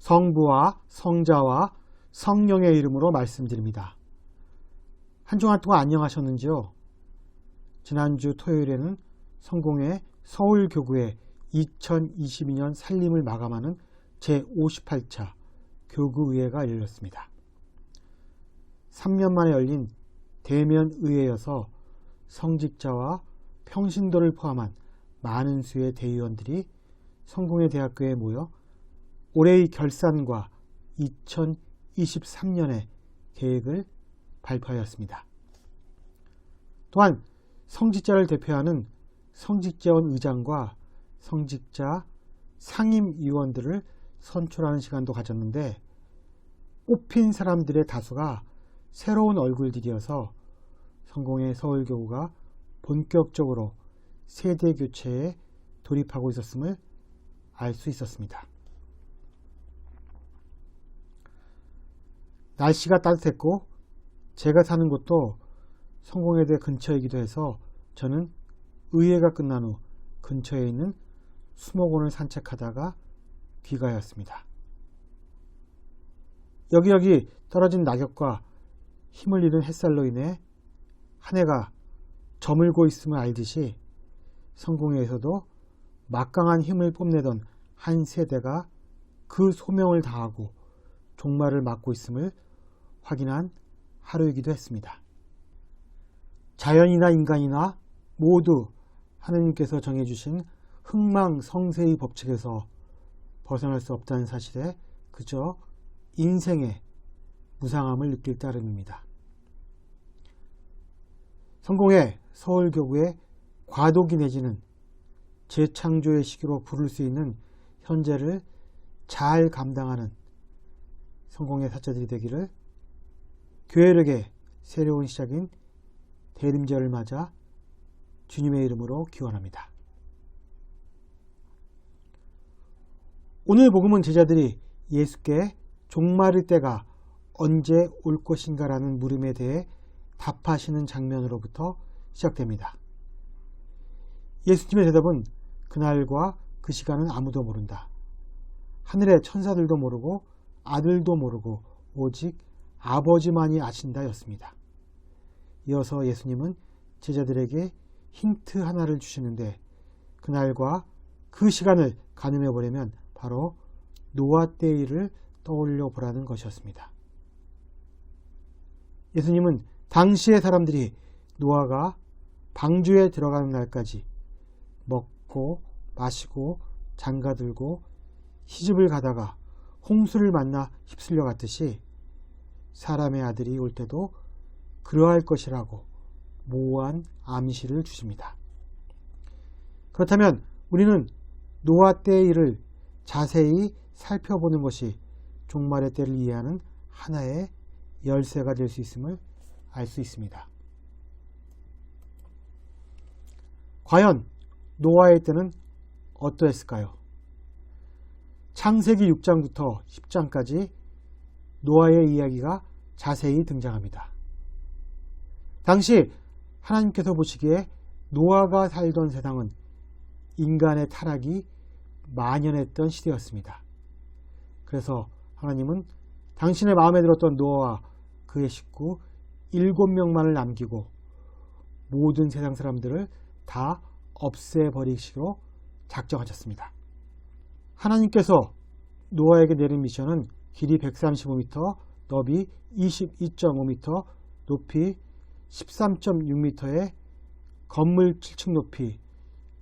성부와 성자와 성령의 이름으로 말씀드립니다. 한 주간 동안 안녕하셨는지요? 지난주 토요일에는 성공회 서울교구의 2022년 살림을 마감하는 제58차 교구의회가 열렸습니다. 3년 만에 열린 대면의회여서 성직자와 평신도를 포함한 많은 수의 대의원들이 성공회 대학교에 모여 올해의 결산과 2023년의 계획을 발표하였습니다. 또한 성직자를 대표하는 성직자원 의장과 성직자 상임위원들을 선출하는 시간도 가졌는데 뽑힌 사람들의 다수가 새로운 얼굴들이어서 성공회 서울교구가 본격적으로 세대교체에 돌입하고 있었음을 알 수 있었습니다. 날씨가 따뜻했고 제가 사는 곳도 성공회대 근처이기도 해서 저는 의회가 끝난 후 근처에 있는 수목원을 산책하다가 귀가하였습니다. 여기저기 떨어진 낙엽과 힘을 잃은 햇살로 인해 한 해가 저물고 있음을 알듯이 성공회에서도 막강한 힘을 뽐내던 한 세대가 그 소명을 다하고 종말을 맞고 있음을 확인한 하루이기도 했습니다. 자연이나 인간이나 모두 하느님께서 정해주신 흥망성쇠의 법칙에서 벗어날 수 없다는 사실에 그저 인생의 무상함을 느낄 따름입니다. 성공회 서울교구의 과도기 내지는 재창조의 시기로 부를 수 있는 현재를 잘 감당하는 성공회 사자들이 되기를 교회력의 새로운 시작인 대림절을 맞아 주님의 이름으로 기원합니다. 오늘 복음은 제자들이 예수께 종말의 때가 언제 올 것인가라는 물음에 대해 답하시는 장면으로부터 시작됩니다. 예수님의 대답은 그날과 그 시간은 아무도 모른다. 하늘의 천사들도 모르고 아들도 모르고 오직 아버지만이 아신다 였습니다. 이어서 예수님은 제자들에게 힌트 하나를 주시는데 그날과 그 시간을 가늠해 보려면 바로 노아 때의 일을 떠올려 보라는 것이었습니다. 예수님은 당시의 사람들이 노아가 방주에 들어가는 날까지 먹고 마시고 장가들고 시집을 가다가 홍수를 만나 휩쓸려 갔듯이 사람의 아들이 올 때도 그러할 것이라고 모호한 암시를 주십니다. 그렇다면 우리는 노아 때의 일을 자세히 살펴보는 것이 종말의 때를 이해하는 하나의 열쇠가 될 수 있음을 알 수 있습니다. 과연 노아의 때는 어떠했을까요? 창세기 6장부터 10장까지 노아의 이야기가 자세히 등장합니다. 당시 하나님께서 보시기에 노아가 살던 세상은 인간의 타락이 만연했던 시대였습니다. 그래서 하나님은 당신의 마음에 들었던 노아와 그의 식구 7명만을 남기고 모든 세상 사람들을 다 없애버리시기로 작정하셨습니다. 하나님께서 노아에게 내린 미션은 길이 135m, 너비 22.5m, 높이 13.6m의 건물 7층 높이,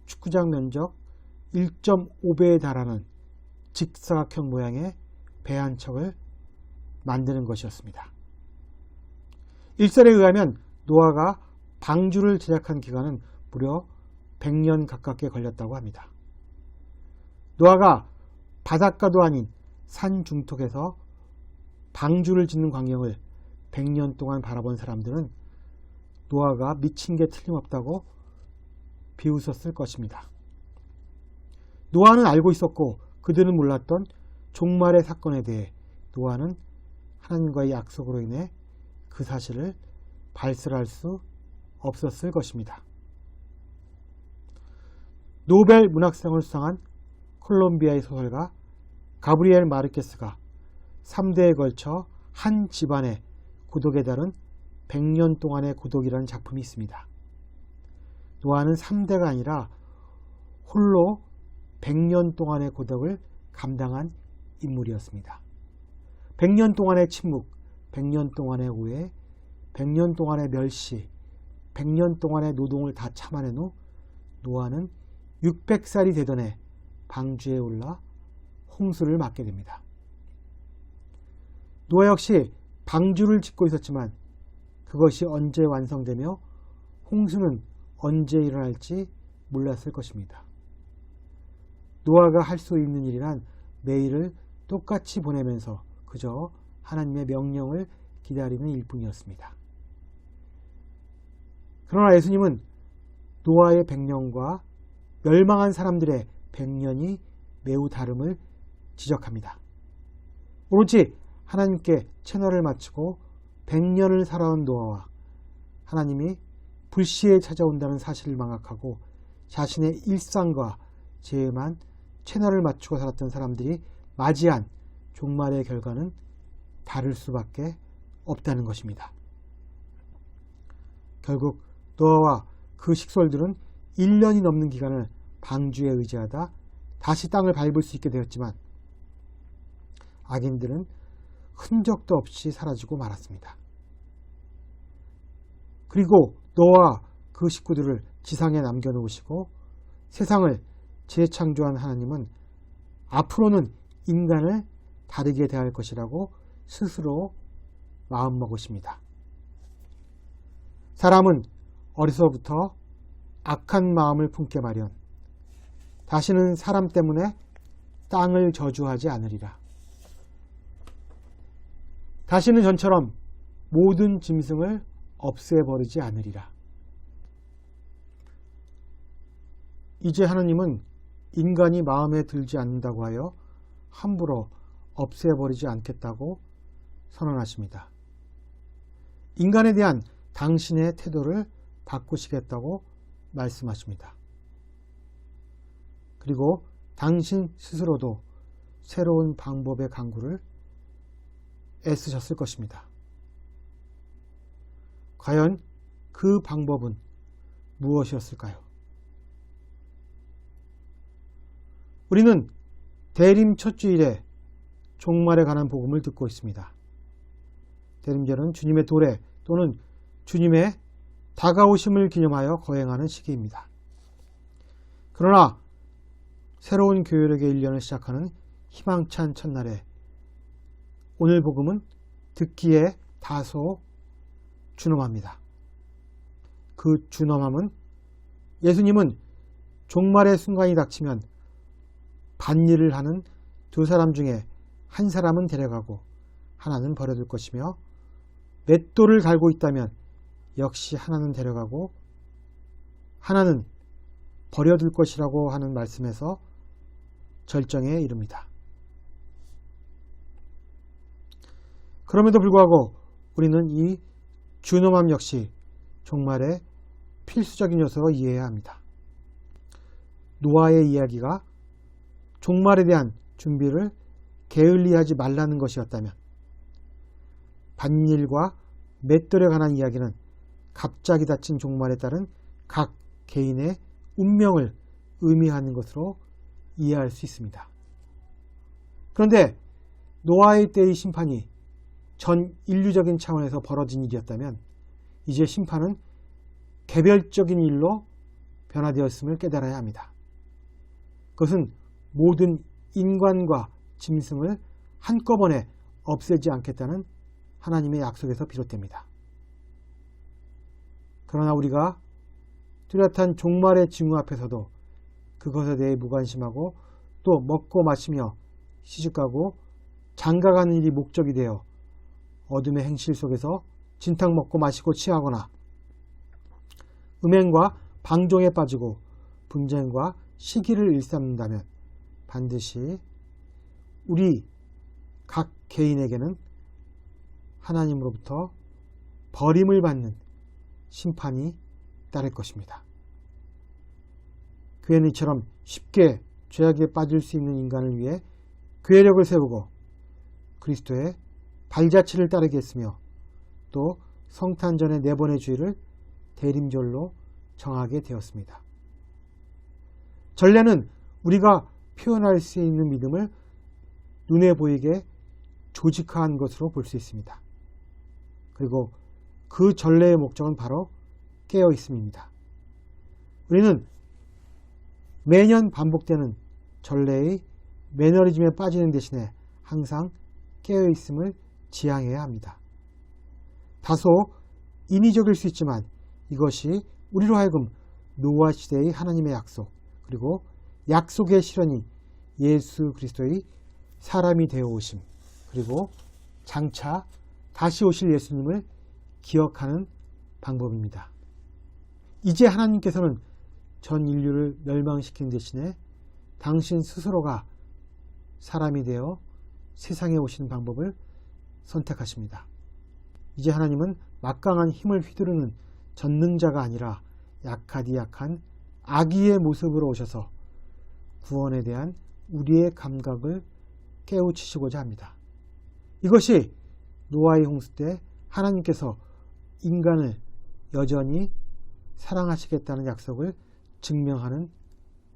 축구장 면적 1.5배에 달하는 직사각형 모양의 배 한 척을 만드는 것이었습니다. 일설에 의하면 노아가 방주를 제작한 기간은 무려 100년 가깝게 걸렸다고 합니다. 노아가 바닷가도 아닌 산 중턱에서 방주를 짓는 광경을 100년 동안 바라본 사람들은 노아가 미친 게 틀림없다고 비웃었을 것입니다. 노아는 알고 있었고 그들은 몰랐던 종말의 사건에 대해 노아는 하나님과의 약속으로 인해 그 사실을 발설할 수 없었을 것입니다. 노벨 문학상을 수상한 콜롬비아의 소설가 가브리엘 마르케스가 3대에 걸쳐 한 집안의 고독에 달은 100년 동안의 고독이라는 작품이 있습니다. 노아는 3대가 아니라 홀로 100년 동안의 고독을 감당한 인물이었습니다. 100년 동안의 침묵, 100년 동안의 오해, 100년 동안의 멸시, 100년 동안의 노동을 다 참아낸 후 노아는 600살이 되던 해 방주에 올라 홍수를 맞게 됩니다. 노아 역시 방주를 짓고 있었지만 그것이 언제 완성되며 홍수는 언제 일어날지 몰랐을 것입니다. 노아가 할 수 있는 일이란 매일을 똑같이 보내면서 그저 하나님의 명령을 기다리는 일뿐이었습니다. 그러나 예수님은 노아의 100년과 멸망한 사람들의 100년이 매우 다름을 지적합니다. 오로지 하나님께 채널을 맞추고 100년을 살아온 노아와 하나님이 불시에 찾아온다는 사실을 망각하고 자신의 일상과 죄에만 채널을 맞추고 살았던 사람들이 맞이한 종말의 결과는 다를 수밖에 없다는 것입니다. 결국 노아와 그 식솔들은 1년이 넘는 기간을 방주에 의지하다 다시 땅을 밟을 수 있게 되었지만 악인들은 흔적도 없이 사라지고 말았습니다. 그리고 노아와 그 식구들을 지상에 남겨놓으시고 세상을 재창조한 하나님은 앞으로는 인간을 다르게 대할 것이라고 스스로 마음먹으십니다. 사람은 어려서부터 악한 마음을 품게 마련, 다시는 사람 때문에 땅을 저주하지 않으리라. 다시는 전처럼 모든 짐승을 없애버리지 않으리라. 이제 하나님은 인간이 마음에 들지 않는다고 하여 함부로 없애버리지 않겠다고 선언하십니다. 인간에 대한 당신의 태도를 바꾸시겠다고 말씀하십니다. 그리고 당신 스스로도 새로운 방법의 강구를 애쓰셨을 것입니다. 과연 그 방법은 무엇이었을까요? 우리는 대림 첫 주일에 종말에 관한 복음을 듣고 있습니다. 대림절은 주님의 도래 또는 주님의 다가오심을 기념하여 거행하는 시기입니다. 그러나 새로운 교회력의 1년을 시작하는 희망찬 첫날에 오늘 복음은 듣기에 다소 준엄합니다. 그 준엄함은 예수님은 종말의 순간이 닥치면 반일을 하는 두 사람 중에 한 사람은 데려가고 하나는 버려둘 것이며 맷돌을 갈고 있다면 역시 하나는 데려가고 하나는 버려둘 것이라고 하는 말씀에서 절정에 이릅니다. 그럼에도 불구하고 우리는 이 준엄함 역시 종말의 필수적인 요소로 이해해야 합니다. 노아의 이야기가 종말에 대한 준비를 게을리하지 말라는 것이었다면 반일과 맷돌에 관한 이야기는 갑자기 닥친 종말에 따른 각 개인의 운명을 의미하는 것으로 이해할 수 있습니다. 그런데 노아의 때의 심판이 전 인류적인 차원에서 벌어진 일이었다면 이제 심판은 개별적인 일로 변화되었음을 깨달아야 합니다. 그것은 모든 인간과 짐승을 한꺼번에 없애지 않겠다는 하나님의 약속에서 비롯됩니다. 그러나 우리가 뚜렷한 종말의 징후 앞에서도 그것에 대해 무관심하고 또 먹고 마시며 시집가고 장가가는 일이 목적이 되어 어둠의 행실 속에서 진탕 먹고 마시고 취하거나 음행과 방종에 빠지고 분쟁과 시기를 일삼는다면 반드시 우리 각 개인에게는 하나님으로부터 버림을 받는 심판이 따를 것입니다. 그는 이처럼 쉽게 죄악에 빠질 수 있는 인간을 위해 교회력을 세우고 그리스도의 발자취를 따르게 했으며 또 성탄전의 4번의 주일을 대림절로 정하게 되었습니다. 전례는 우리가 표현할 수 있는 믿음을 눈에 보이게 조직화한 것으로 볼 수 있습니다. 그리고 그 전례의 목적은 바로 깨어 있음입니다. 우리는 매년 반복되는 전례의 매너리즘에 빠지는 대신에 항상 깨어 있음을 지향해야 합니다. 다소 인위적일 수 있지만 이것이 우리로 하여금 노아 시대의 하나님의 약속, 그리고 약속의 실현이 예수 그리스도의 사람이 되어 오심, 그리고 장차 다시 오실 예수님을 기억하는 방법입니다. 이제 하나님께서는 전 인류를 멸망시키는 대신에 당신 스스로가 사람이 되어 세상에 오시는 방법을 선택하십니다. 이제 하나님은 막강한 힘을 휘두르는 전능자가 아니라 약하디 약한 아기의 모습으로 오셔서 구원에 대한 우리의 감각을 깨우치시고자 합니다. 이것이 노아의 홍수 때 하나님께서 인간을 여전히 사랑하시겠다는 약속을 증명하는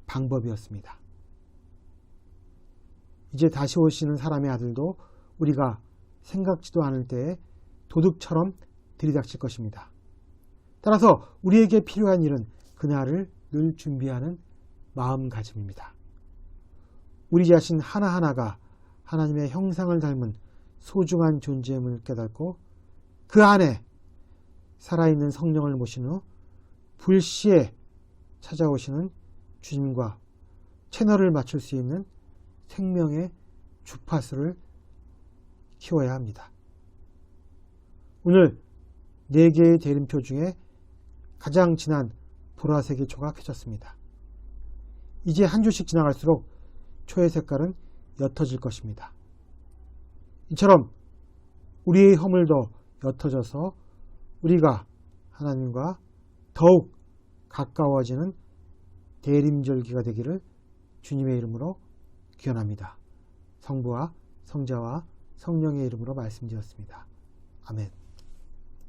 방법이었습니다. 이제 다시 오시는 사람의 아들도 우리가 생각지도 않을 때에 도둑처럼 들이닥칠 것입니다. 따라서 우리에게 필요한 일은 그날을 늘 준비하는 마음가짐입니다. 우리 자신 하나하나가 하나님의 형상을 닮은 소중한 존재임을 깨닫고 그 안에 살아있는 성령을 모신 후 불시에 찾아오시는 주님과 채널을 맞출 수 있는 생명의 주파수를 키워야 합니다. 오늘 4개의 대림표 중에 가장 진한 보라색의 초가 켜졌습니다. 이제 한 주씩 지나갈수록 초의 색깔은 옅어질 것입니다. 이처럼 우리의 허물도 옅어져서 우리가 하나님과 더욱 가까워지는 대림절기가 되기를 주님의 이름으로 기원합니다. 성부와 성자와 성령의 이름으로 말씀드렸습니다. 아멘.